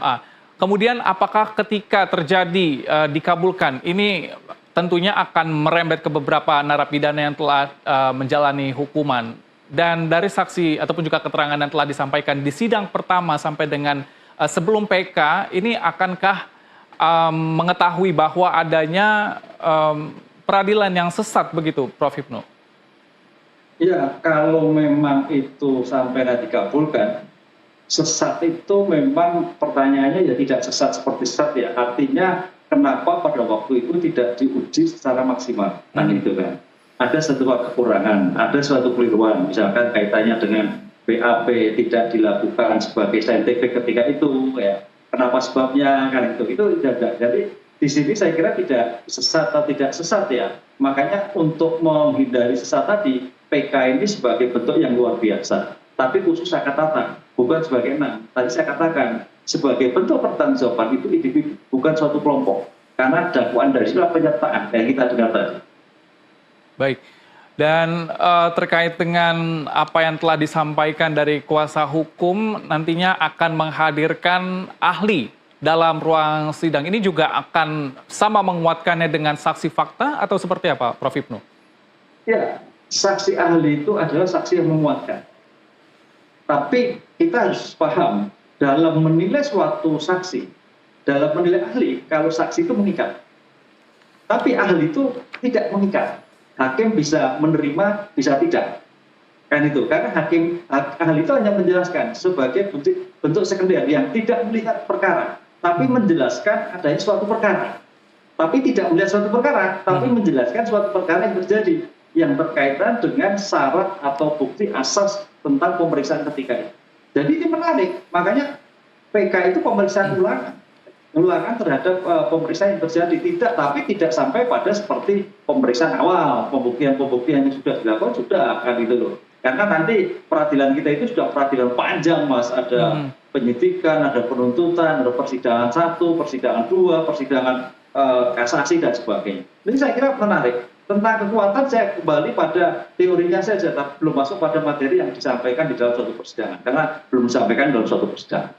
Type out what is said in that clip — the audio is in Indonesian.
Ah, kemudian apakah ketika terjadi dikabulkan, ini tentunya akan merembet ke beberapa narapidana yang telah menjalani hukuman. Dan dari saksi ataupun juga keterangan yang telah disampaikan di sidang pertama sampai dengan sebelum PK, ini akankah mengetahui bahwa adanya peradilan yang sesat begitu, Prof. Hipnu? Ya, kalau memang itu sampai dikabulkan, sesat itu memang pertanyaannya ya tidak sesat seperti sesat ya. Artinya kenapa pada waktu itu tidak diuji secara maksimal, kan itu kan. Ada satu kekurangan, ada suatu keliruan, misalkan kaitannya dengan BAP tidak dilakukan sebagai saintifik ketika itu, ya. Kenapa sebabnya kan itu tidak. Jadi di sini saya kira tidak sesat atau tidak sesat ya. Makanya untuk menghindari sesat tadi, PK ini sebagai bentuk yang luar biasa. Tapi khusus saya katakan, bukan sebagai enam. Tadi saya katakan, sebagai bentuk pertanggungjawaban itu individu, bukan suatu kelompok. Karena dakwaan dari situ penyertaan yang kita dengar tadi. Baik, dan terkait dengan apa yang telah disampaikan dari kuasa hukum, nantinya akan menghadirkan ahli dalam ruang sidang. Ini juga akan sama menguatkannya dengan saksi fakta atau seperti apa, Prof. Hipnu? Ya, saksi ahli itu adalah saksi yang menguatkan. Tapi kita harus paham, dalam menilai suatu saksi, dalam menilai ahli, kalau saksi itu mengikat. Tapi ahli itu tidak mengikat. Hakim bisa menerima, bisa tidak. Kan itu, karena ahli itu hanya menjelaskan sebagai bentuk sekunder yang tidak melihat perkara, tapi menjelaskan adanya suatu perkara. Tapi tidak melihat suatu perkara, tapi menjelaskan suatu perkara yang terjadi, yang berkaitan dengan syarat atau bukti asas tentang pemeriksaan ketika itu. Jadi ini menarik, makanya PK itu pemeriksaan ulangan terhadap pemeriksaan yang terjadi, tapi tidak sampai pada seperti pemeriksaan awal, pembuktian yang sudah dilakukan sudah kan itu loh. Karena nanti peradilan kita itu sudah peradilan panjang, Mas, ada penyidikan, ada penuntutan, ada persidangan 1, persidangan 2, persidangan kasasi dan sebagainya. Jadi saya kira menarik. Tentang kekuatan saya kembali pada teorinya saja, tapi belum masuk pada materi yang disampaikan di dalam suatu persidangan, karena belum disampaikan dalam suatu persidangan.